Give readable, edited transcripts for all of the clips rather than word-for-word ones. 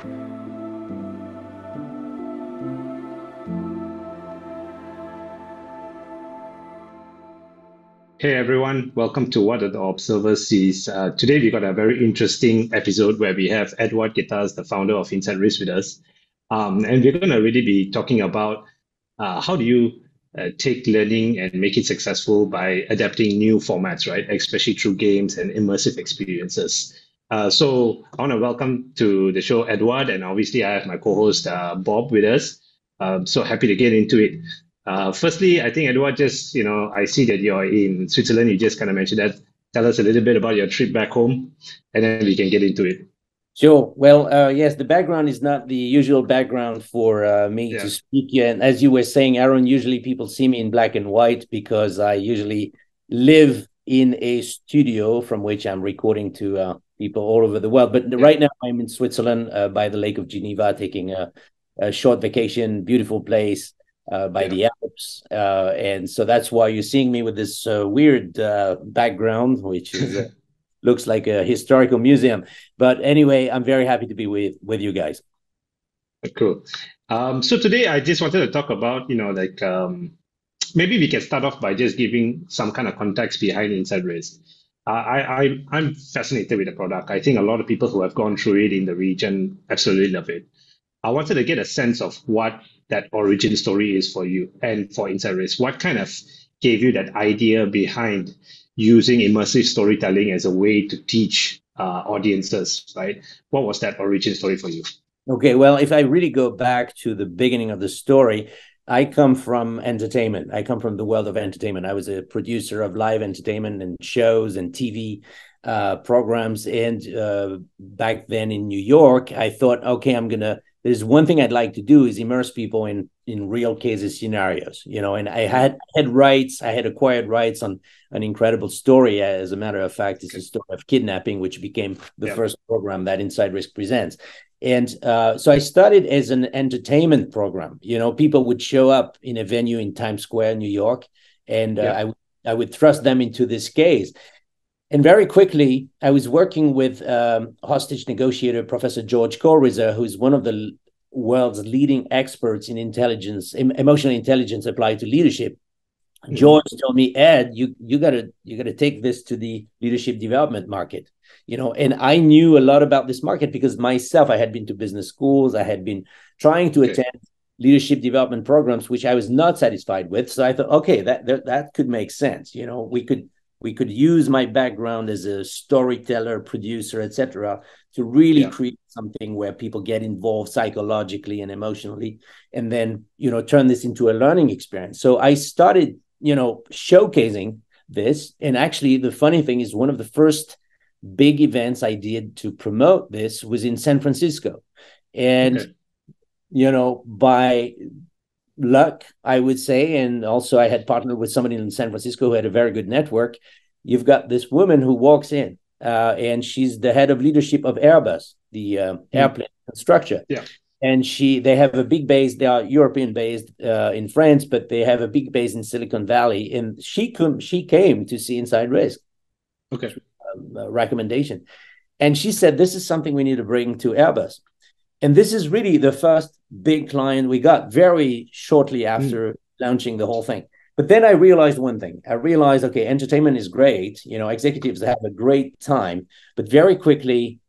Hey everyone, welcome to What Are the Observers series. Today we got a very interesting episode where we have Edouard Getaz, the founder of InsideRisk, with us. And we're going to really be talking about how do you take learning and make it successful by adapting new formats, right? Especially through games and immersive experiences. So I want to welcome to the show Edouard, and obviously I have my co-host Bob with us. So happy to get into it. Firstly, I think Edouard, just I see that you're in Switzerland. You just kind of mentioned that. Tell us a little bit about your trip back home, and then we can get into it. Sure. Well, yes, the background is not the usual background for me to Yeah. speak. Yeah, and as you were saying, Aaron, usually people see me in black and white because I usually live in a studio from which I'm recording to people all over the world. But Yeah. right now I'm in Switzerland by the Lake of Geneva, taking a short vacation, beautiful place by Yeah. the Alps. And so that's why you're seeing me with this weird background, which is looks like a historical museum. But anyway, I'm very happy to be with you guys. Cool. So today I just wanted to talk about, maybe we can start off by just giving some kind of context behind Inside Risk. I'm fascinated with the product. I think a lot of people who have gone through it in the region absolutely love it. I wanted to get a sense of what that origin story is for you and for Inside Risk. What kind of gave you that idea behind using immersive storytelling as a way to teach audiences, right? What was that origin story for you? Okay, well, if I really go back to the beginning of the story, I come from entertainment. I come from the world of entertainment. I was a producer of live entertainment and shows and TV programs. And back then in New York, I thought, okay, there's one thing I'd like to do is immerse people in real cases scenarios, and I had rights, I had acquired rights on an incredible story. As a matter of fact, it's a story of kidnapping, which became the first program that InsideRisk presents. And so I started as an entertainment program. People would show up in a venue in Times Square, New York, and I would thrust them into this case. And very quickly, I was working with hostage negotiator Professor George Corrizer, who's one of the world's leading experts in emotional intelligence applied to leadership. George told me, Ed, you gotta take this to the leadership development market, and I knew a lot about this market because myself, I had been to business schools, I had been trying to attend leadership development programs, which I was not satisfied with. So I thought, okay, that could make sense. We could use my background as a storyteller, producer, etc., to really create something where people get involved psychologically and emotionally, and then turn this into a learning experience. So I started showcasing this. And actually, the funny thing is, one of the first big events I did to promote this was in San Francisco. And, by luck, I would say, and also I had partnered with somebody in San Francisco who had a very good network. You've got this woman who walks in, and she's the head of leadership of Airbus, the airplane constructor. Yeah. And they have a big base. They are European based in France, but they have a big base in Silicon Valley. And she came to see InsideRisk. Okay. Recommendation. And she said, this is something we need to bring to Airbus. And this is really the first big client we got very shortly after launching the whole thing. But then I realized one thing. I realized, okay, entertainment is great. Executives have a great time. But very quickly,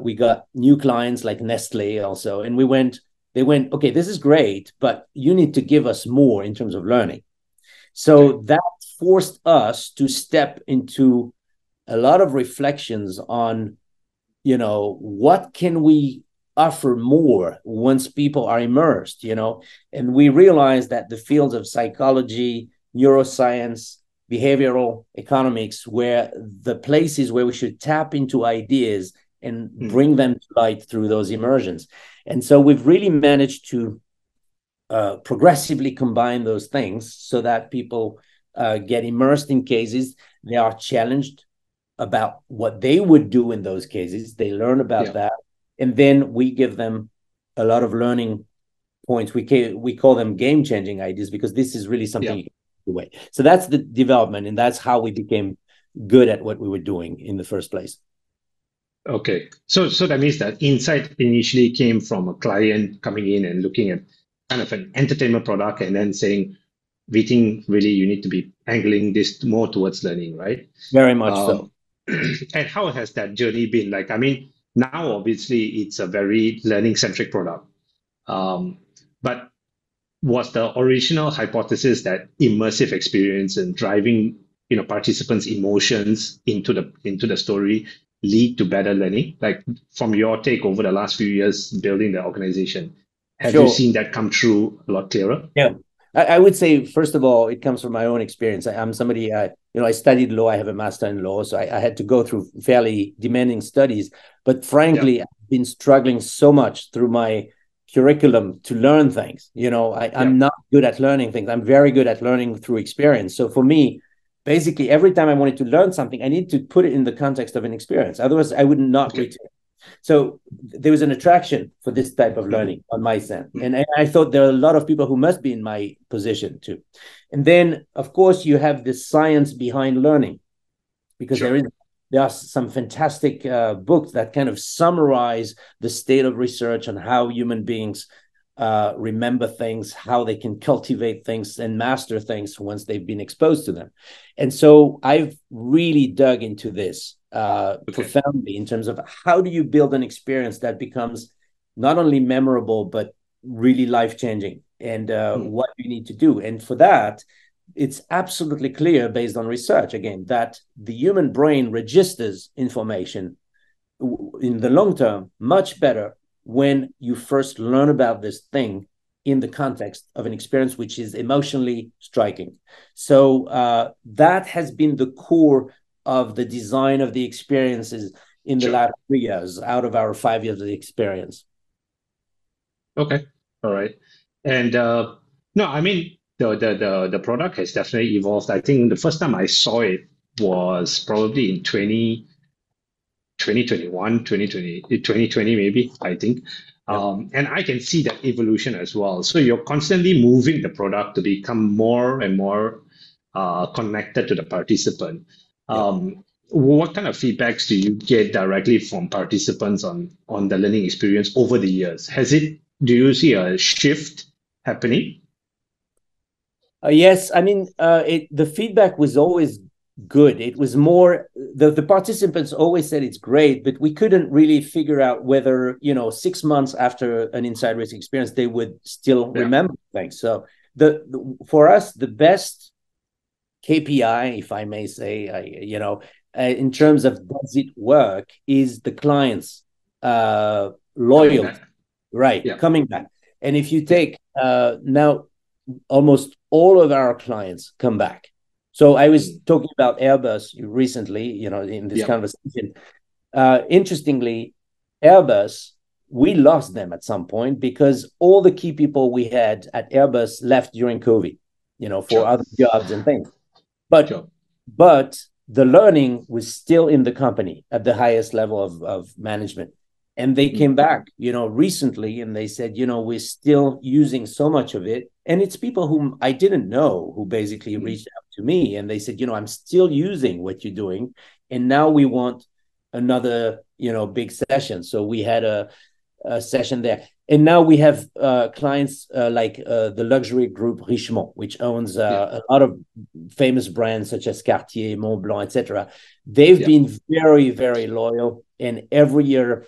we got new clients like Nestle also. And they went, okay, this is great, but you need to give us more in terms of learning. So that forced us to step into a lot of reflections on, what can we offer more once people are immersed, and we realized that the fields of psychology, neuroscience, behavioral economics were the places where we should tap into ideas and bring them to light through those immersions. And so we've really managed to progressively combine those things so that people get immersed in cases. They are challenged about what they would do in those cases. They learn about that. And then we give them a lot of learning points. We call them game-changing ideas because this is really something you can do away. So that's the development, and that's how we became good at what we were doing in the first place. Okay. So that means that insight initially came from a client coming in and looking at kind of an entertainment product and then saying, we think really you need to be angling this more towards learning, right? Very much so. Um, and how has that journey been like? I mean, now obviously it's a very learning centric product. Um, but was the original hypothesis that immersive experience and driving participants' emotions into the story lead to better learning? Like from your take over the last few years building the organization, have you Sure. seen that come true a lot clearer? Yeah. I would say, first of all, it comes from my own experience. I'm somebody, I studied law. I have a master in law, so I had to go through fairly demanding studies. But Yeah. frankly, I've been struggling so much through my curriculum to learn things. Yeah. I'm not good at learning things. I'm very good at learning through experience. So for me, basically, every time I wanted to learn something, I need to put it in the context of an experience. Otherwise, I would not Okay. retain. So there was an attraction for this type of learning on my end. Mm. And I thought there are a lot of people who must be in my position too. And then, of course, you have the science behind learning, because Sure. there are some fantastic books that kind of summarize the state of research on how human beings remember things, how they can cultivate things and master things once they've been exposed to them. And so I've really dug into this Okay. profoundly in terms of how do you build an experience that becomes not only memorable, but really life changing, and Mm. what you need to do. And for that, it's absolutely clear based on research again that the human brain registers information in the long term much better when you first learn about this thing in the context of an experience which is emotionally striking. So that has been the core of the design of the experiences in the Sure. last 3 years out of our 5 years of experience. Okay. All right. And no, I mean the product has definitely evolved. I think the first time I saw it was probably in 2021, 2020 maybe, I think. Yep. And I can see that evolution as well. So you're constantly moving the product to become more and more connected to the participant. Yep. What kind of feedbacks do you get directly from participants on the learning experience over the years? Do you see a shift happening? Yes, I mean, the feedback was always good. It was more the participants always said it's great, but we couldn't really figure out whether 6 months after an inside risk experience they would still Yeah. remember things. So for us the best KPI, if I may say, in Sure. terms of does it work, is the client's Coming loyalty, back. right? Yeah. Coming back. And if you Yeah. take now almost all of our clients come back. So I was Mm. talking about Airbus recently, in this Yeah. conversation. Interestingly, Airbus, we lost them at some point because all the key people we had at Airbus left during COVID, for Sure. other jobs and things. But Sure. but the learning was still in the company at the highest level of management. And they Mm. came back, recently, and they said, we're still using so much of it. And it's people whom I didn't know who basically Mm. reached out to me and they said, I'm still using what you're doing. And now we want another, big session. So we had a session there. And now we have clients like the luxury group Richemont, which owns Yeah. a lot of famous brands such as Cartier, Montblanc, etc. They've Yeah. been very, very loyal, and every year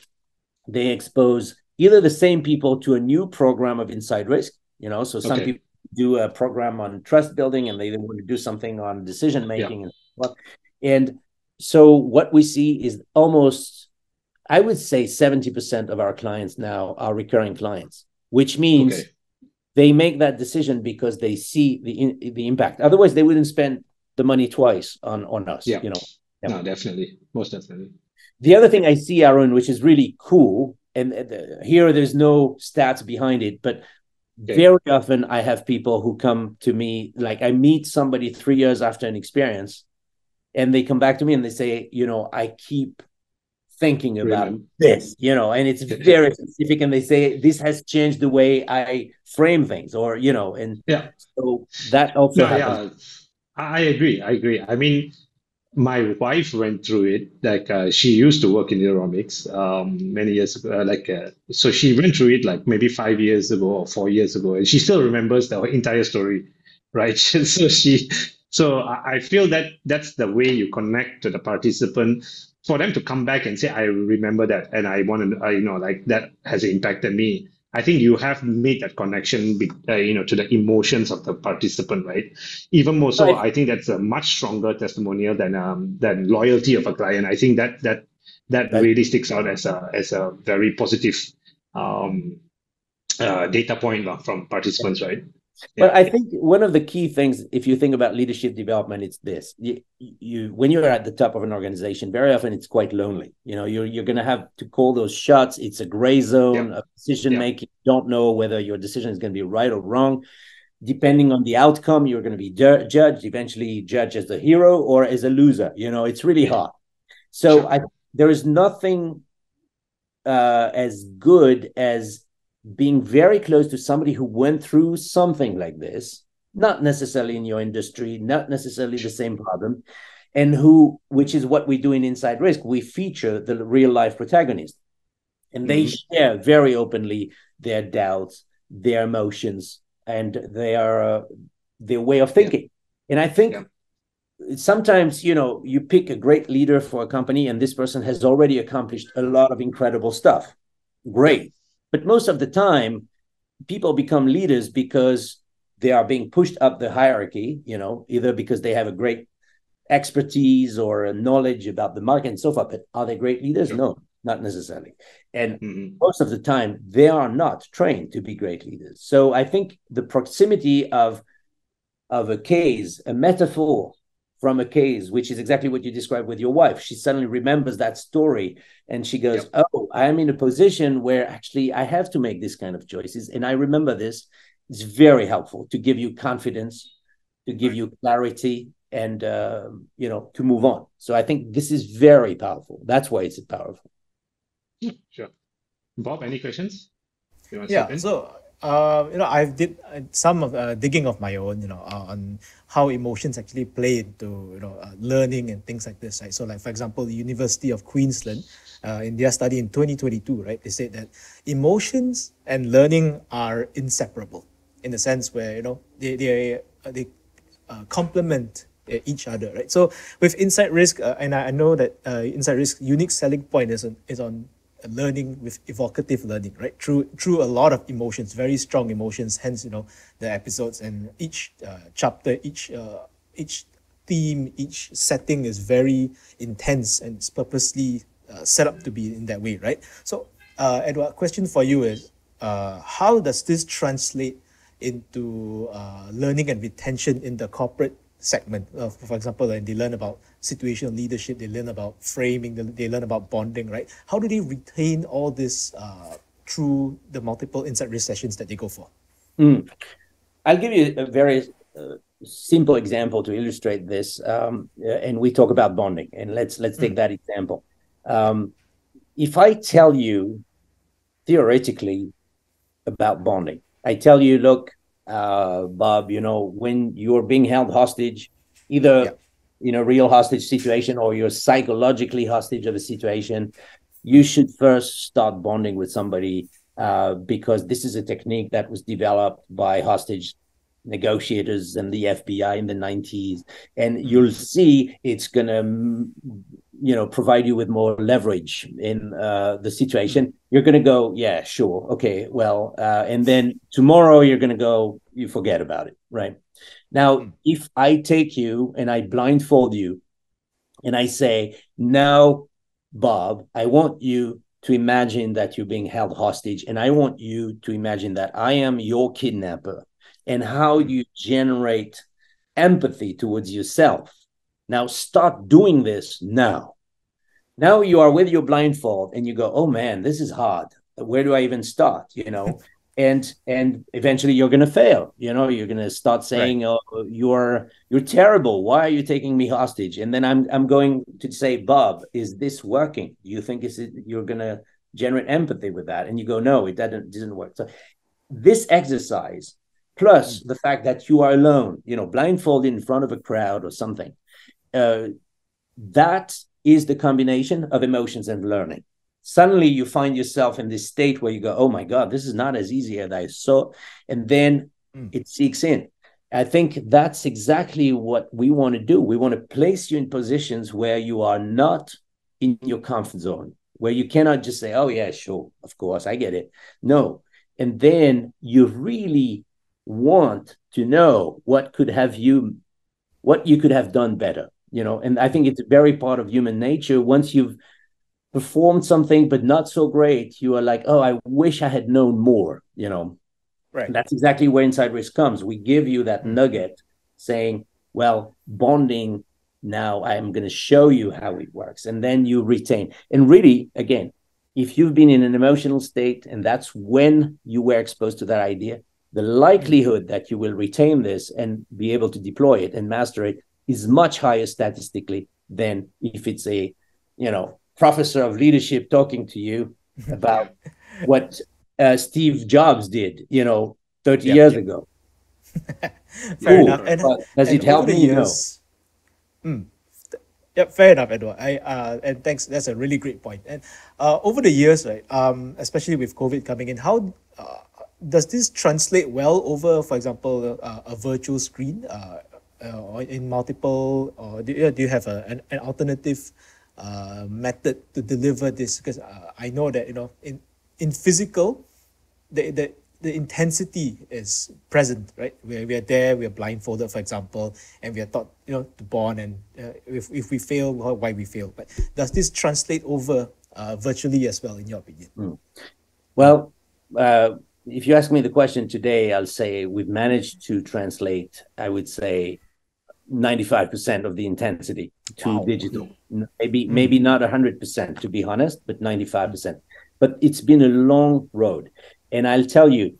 they expose either the same people to a new program of inside risk. So some Okay. people do a program on trust building, and they want to do something on decision Yeah. making, and so what we see is almost, I would say 70% of our clients now are recurring clients, which means Okay. they make that decision because they see the impact. Otherwise, they wouldn't spend the money twice on us. Yeah. Yep. No, definitely. Most definitely. The other thing I see, Arun, which is really cool, and here there's no stats behind it, but Okay. very often I have people who come to me, like I meet somebody 3 years after an experience, and they come back to me and they say, I keep thinking about Remember. this, and it's Okay. very specific. And they say, this has changed the way I frame things, or, and Yeah. so that also No, happens. yeah. I agree. I agree. I mean, My wife went through it. Like she used to work in aeronautics many years ago. So she went through it like maybe 5 years ago or 4 years ago, and she still remembers the entire story, right? So I feel that that's the way you connect to the participant for them to come back and say, "I remember that, and I want to, like that has impacted me." I think you have made that connection, to the emotions of the participant, right? Even more so, I, I think that's a much stronger testimonial than loyalty of a client. I think that that, really sticks out as a very positive um, data point from participants, right? but Yeah, I think one of the key things, if you think about leadership development, it's this: when you're at the top of an organization, very often it's quite lonely. You're going to have to call those shots. It's a gray yeah, zone of decision yeah, making. You don't know whether your decision is going to be right or wrong. Depending on the outcome, you're going to be judged, eventually judged as a hero or as a loser. It's really yeah, hard. So sure, I there is nothing as good as being very close to somebody who went through something like this, not necessarily in your industry, not necessarily the same problem, and which is what we do in InsideRisk. We feature the real life protagonist, and they hmm, share very openly their doubts, their emotions, and their way of yeah, thinking. And I think yeah, sometimes you pick a great leader for a company and this person has already accomplished a lot of incredible stuff, yeah, great, but most of the time people become leaders because they are being pushed up the hierarchy, either because they have a great expertise or a knowledge about the market and so forth. But are they great leaders? sure, No, not necessarily. And hmm, most of the time they are not trained to be great leaders. So I think the proximity of a case, a metaphor from a case, which is exactly what you described with your wife. She suddenly remembers that story and she yeah, goes, "Oh, I am in a position where actually I have to make this kind of choices. And I remember this." It's very helpful to give you confidence, to give right, you clarity, and to move on. So I think this is very powerful. That's why it's powerful. sure. Bob, any questions? You want to step Yeah, in? so I've did some of digging of my own, on how emotions actually play into learning and things like this, right? So, like for example, the University of Queensland, in their study in 2022, right, they said that emotions and learning are inseparable, in the sense where they complement each other, right? So with InsideRisk, and I know that InsideRisk unique selling point is on learning with evocative learning, right? Through a lot of emotions, very strong emotions. Hence, the episodes and each chapter, each theme, each setting is very intense and it's purposely set up to be in that way, right? So, Edward, question for you is, how does this translate into learning and retention in the corporate segment? For example, when they learn about situational leadership, they learn about framing, they learn about bonding, right? How do they retain all this through the multiple inside risk sessions that they go for? Mm. I'll give you a very simple example to illustrate this, and we talk about bonding. And let's take Mm, that example. Um, if I tell you theoretically about bonding, I tell you, look, Bob, when you're being held hostage, yeah. either in a real hostage situation or you're psychologically hostage of a situation, you Mm, should first start bonding with somebody, because this is a technique that was developed by hostage negotiators and the FBI in the 90s. And mm, you'll see it's going to, provide you with more leverage in the mm, situation. You're going to go, yeah, sure. Okay, well, and then tomorrow you're going to go, you forget about it. Right. Now, mm, if I take you and I blindfold you and I say, now, Bob, I want you to imagine that you're being held hostage, and I want you to imagine that I am your kidnapper, and how mm, you generate empathy towards yourself. Now, start doing this now. Now you are with your blindfold and you go, oh man, this is hard. Where do I even start? And eventually you're going to fail. You're going to start right. saying, oh, you're terrible. Why are you taking me hostage? And then I'm going to say, Bob, is this working? Do you think you're going to generate empathy with that? And you go, no, it doesn't work. So this exercise, plus Mm, the fact that you are alone, blindfolded in front of a crowd or something, uh, that is the combination of emotions and learning. Suddenly you find yourself in this state where you go, oh my God, this is not as easy as I saw. And then it seeks in. I think that's exactly what we want to do. We want to place you in positions where you are not in your comfort zone, where you cannot just say, oh yeah, sure, of course, I get it. No. And then you really want to know what you could have done better, and I think it's a very part of human nature. Once you've performed something but not so great, you are like, oh, I wish I had known more. Right. And that's exactly where InsideRisk comes. We give you that nugget saying, well, bonding, now I'm going to show you how it works, and then you retain. And really, again, if you've been in an emotional state and that's when you were exposed to that idea, the likelihood that you will retain this and be able to deploy it and master it is much higher statistically than if it's a, professor of leadership talking to you about what Steve Jobs did, 30 years ago. Fair enough. And does it help me? Years, Yeah, fair enough, Edouard. And thanks. That's a really great point. And over the years, right, especially with COVID coming in, how does this translate well over, for example, a virtual screen, or in multiple, or do you have an alternative method to deliver this? Because I know that in physical, the intensity is present, right? We are there, we are blindfolded, for example, and we are taught, to bond, and if we fail, why we fail. But does this translate over virtually as well, in your opinion? Well, if you ask me the question today, I'll say we've managed to translate, I would say, 95% of the intensity to digital. Maybe not 100%, to be honest, but 95%. But it's been a long road. And I'll tell you,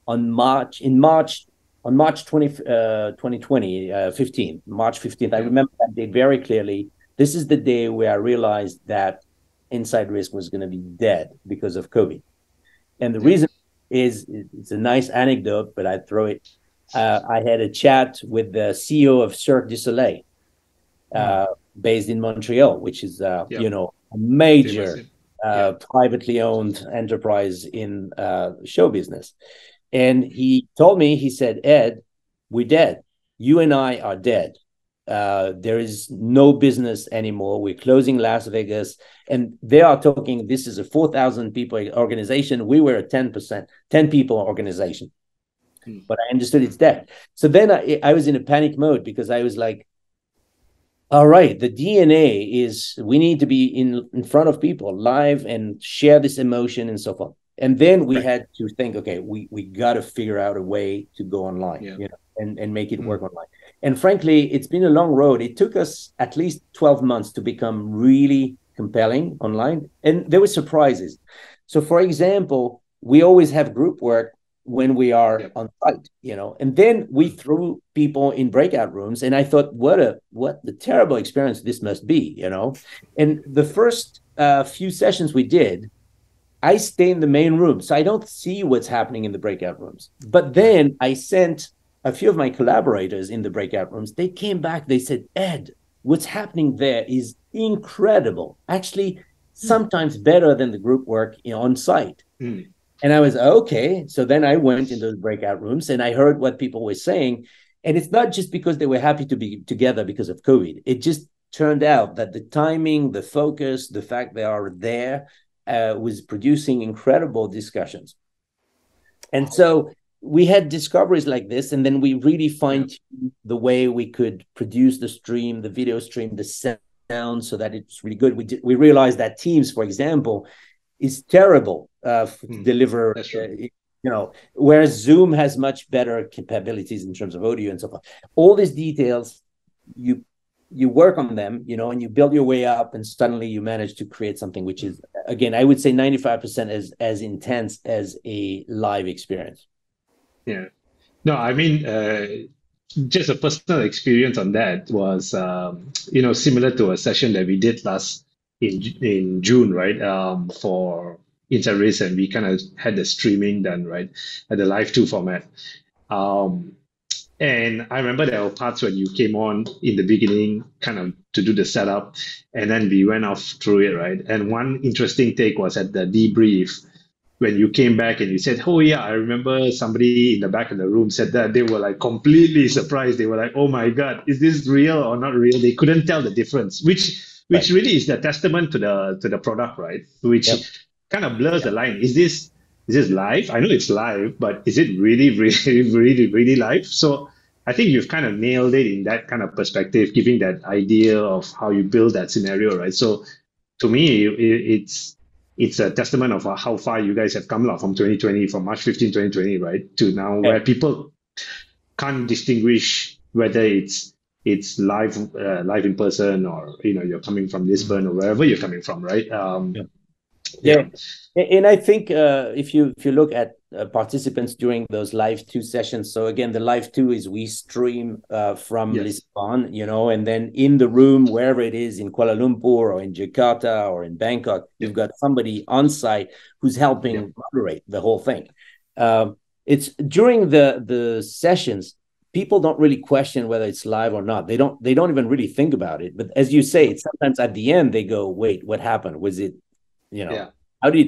on March 20, 2020, 15, March 15th, I remember that day very clearly. This is the day where I realized that InsideRisk was going to be dead because of COVID. And the reason is, it's a nice anecdote, but I'd throw it. I had a chat with the CEO of Cirque du Soleil, based in Montreal, which is, a major privately owned enterprise in show business. And he told me, he said, Ed, we're dead. You and I are dead. There is no business anymore. We're closing Las Vegas. And they are talking, this is a 4,000 people organization. We were a 10 people organization. But I understood it's dead. So then I was in a panic mode, because I was like, all right, the DNA is we need to be in front of people live and share this emotion and so forth. And then we had to think, okay, we got to figure out a way to go online, and make it work online. And frankly, it's been a long road. It took us at least 12 months to become really compelling online. And there were surprises. So for example, we always have group work when we are on site, and then we threw people in breakout rooms, and I thought, what the terrible experience this must be, And the first few sessions we did, I stay in the main room, so I don't see what's happening in the breakout rooms. But then I sent a few of my collaborators in the breakout rooms. They came back, they said, Ed, what's happening there is incredible. Actually, sometimes better than the group work on site. And I was, okay. So then I went in those breakout rooms and I heard what people were saying. And it's not just because they were happy to be together because of COVID. It just turned out that the timing, the focus, the fact they are there was producing incredible discussions. And so we had discoveries like this. And then we really fine-tuned the way we could produce the stream, the video stream, the sound, so that it's really good. We realized that Teams, for example, is terrible to deliver, whereas Zoom has much better capabilities in terms of audio and so forth. All these details, you work on them, and you build your way up, and suddenly you manage to create something which is, again, I would say 95% as intense as a live experience. Yeah. No, I mean, just a personal experience on that was, similar to a session that we did in June, right? For InsideRisk, and we kind of had the streaming done, right, at the Live 2 format. And I remember there were parts when you came on in the beginning, kind of to do the setup, and then we went off through it, right? And one interesting take was at the debrief when you came back and you said, "Oh yeah, I remember somebody in the back of the room said that." They were like completely surprised. They were like, "Oh my God, is this real or not real?" They couldn't tell the difference, which Right. really is the testament to the product, right? Which Yep. kind of blurs the line. Is this live? I know it's live, but is it really, really, really, really live? So I think you've kind of nailed it in that kind of perspective, giving that idea of how you build that scenario, right? So to me, it's a testament of how far you guys have come from 2020, from March 15, 2020, right, to now Yeah. where people can't distinguish whether it's live in person, or you're coming from Lisbon or wherever you're coming from, right? Yeah. Yeah, Yeah, and I think if you look at participants during those live two sessions, so again, the live two is we stream from yes, Lisbon, and then in the room, wherever it is, in Kuala Lumpur or in Jakarta or in Bangkok, yeah, you've got somebody on site who's yeah, helping moderate the whole thing. It's during the sessions, people don't really question whether it's live or not. They don't even really think about it. But as you say, it's sometimes at the end they go, "Wait, what happened? Was it?" you yeah, know how do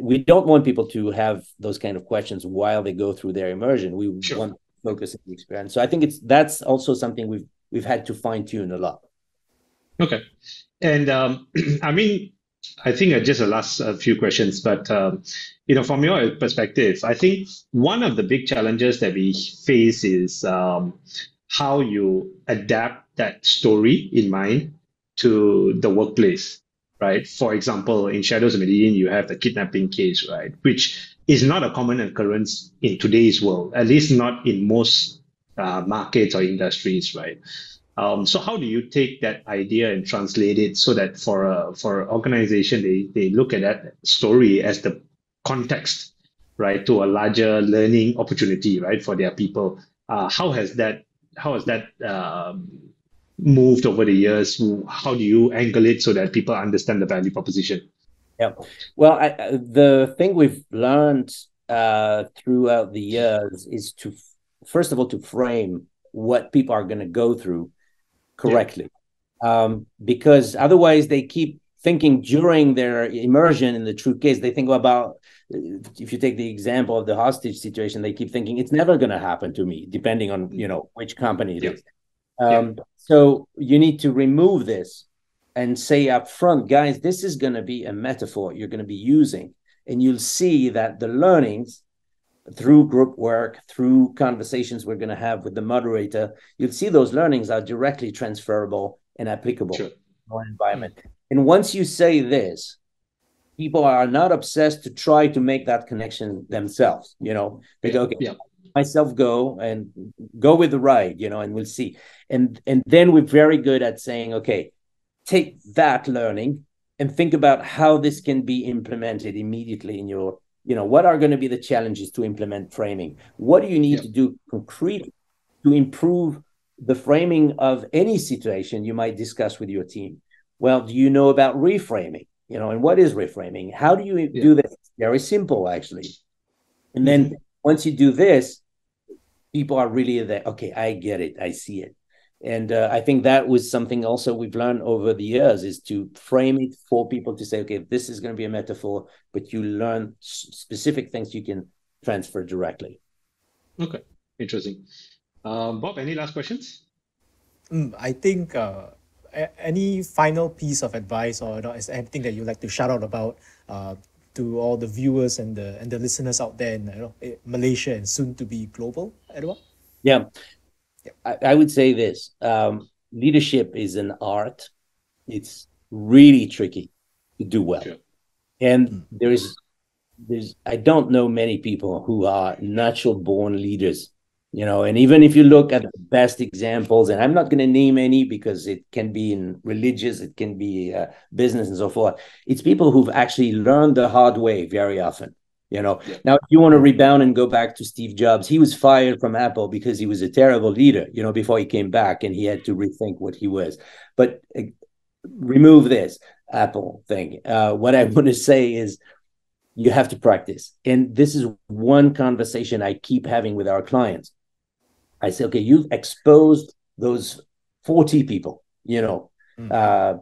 we don't want people to have those kind of questions while they go through their immersion. We sure. want to focus on the experience. So I think that's also something we've had to fine-tune a lot. Okay. And I mean, I think just the last few questions, but from your perspective, I think one of the big challenges that we face is how you adapt that story in mind to the workplace, right? For example, in Shadows of Medellin, you have the kidnapping case, right? Which is not a common occurrence in today's world, at least not in most markets or industries, right? So how do you take that idea and translate it so that for an organization, they look at that story as the context, right, to a larger learning opportunity, right, for their people? How has that moved over the years? How do you angle it so that people understand the value proposition? Yeah. Well, the thing we've learned throughout the years is to, first of all, to frame what people are going to go through Yeah, correctly, because otherwise they keep thinking during their immersion in the true case. They think about, if you take the example of the hostage situation, they keep thinking it's never going to happen to me, depending on which company it yeah, is. yeah, So you need to remove this and say up front, guys, this is going to be a metaphor you're going to be using, and you'll see that the learnings through group work, through conversations we're going to have with the moderator, you'll see those learnings are directly transferable and applicable sure. in our Mm. environment. And once you say this, people are not obsessed to try to make that connection themselves. They Yeah, go, okay, yeah, myself go with the ride, and we'll see. And then we're very good at saying, okay, take that learning and think about how this can be implemented immediately in your, what are going to be the challenges to implement framing? What do you need yeah, to do concretely to improve the framing of any situation you might discuss with your team? Well, do you know about reframing? And what is reframing? How do you yeah. do this? Very simple, actually. And then Hmm. once you do this, people are really there. Okay, I get it. I see it. And I think that was something also we've learned over the years, is to frame it for people to say, okay, this is going to be a metaphor, but you learn specific things you can transfer directly. Okay, interesting. Bob, any last questions? I think any final piece of advice, or is there anything that you'd like to shout out about to all the viewers and the listeners out there in Malaysia and soon to be global, Edouard? Yeah, I would say this. Leadership is an art. It's really tricky to do well. Sure. And there's I don't know many people who are natural born leaders, and even if you look at the best examples, and I'm not going to name any because it can be in religious, it can be business and so forth. It's people who've actually learned the hard way very often. Yeah. Now, if you want to rebound and go back to Steve Jobs, he was fired from Apple because he was a terrible leader, before he came back and he had to rethink what he was. But remove this Apple thing. What I want to say is, you have to practice. And this is one conversation I keep having with our clients. I say, okay, you've exposed those 40 people,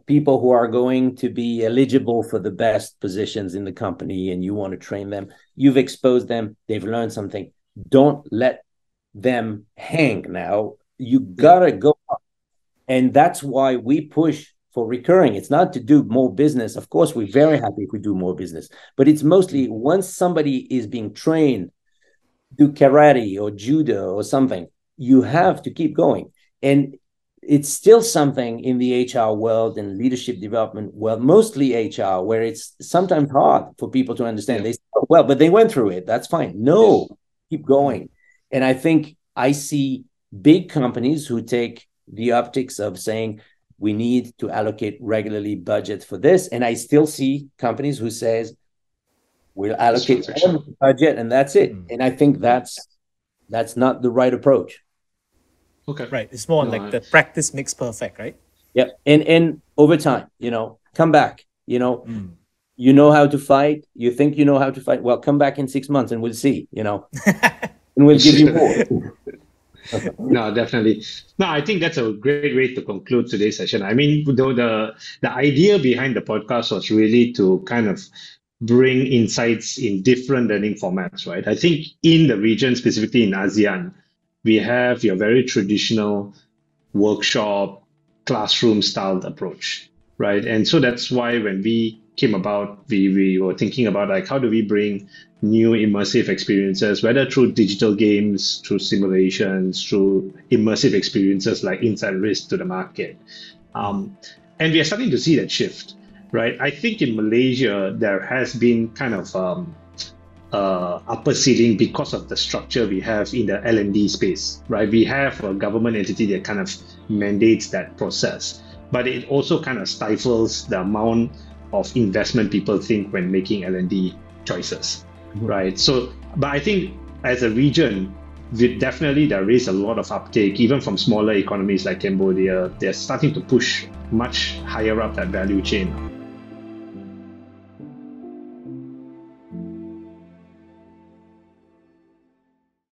people who are going to be eligible for the best positions in the company, and you want to train them. You've exposed them. They've learned something. Don't let them hang now. You gotta go up. And that's why we push for recurring. It's not to do more business. Of course, we're very happy if we do more business, but it's mostly once somebody is being trained, do karate or judo or something, you have to keep going. And it's still something in the HR world and leadership development world, mostly HR, where it's sometimes hard for people to understand. They say, oh, well, but they went through it. That's fine. No, keep going. And I think I see big companies who take the optics of saying, we need to allocate regularly budget for this. And I still see companies who says, we'll allocate budget and that's it. And I think that's not the right approach. Okay. Right. It's more like the practice makes perfect, right? Yeah. And over time, come back, you know how to fight. You think you know how to fight. Well, come back in 6 months and we'll see, and we'll give you more. No, definitely. No, I think that's a great way to conclude today's session. I mean, the idea behind the podcast was really to kind of bring insights in different learning formats, right? I think in the region, specifically in ASEAN, we have your very traditional workshop, classroom style approach, right? And so that's why when we came about, we were thinking about like, how do we bring new immersive experiences, whether through digital games, through simulations, through immersive experiences like InsideRisk to the market. And we are starting to see that shift, right? I think in Malaysia, there has been kind of upper ceiling because of the structure we have in the L&D space, right? We have a government entity that kind of mandates that process, but it also kind of stifles the amount of investment people think when making L&D choices, right? So, but I think as a region, definitely there is a lot of uptake, even from smaller economies like Cambodia. They're starting to push much higher up that value chain.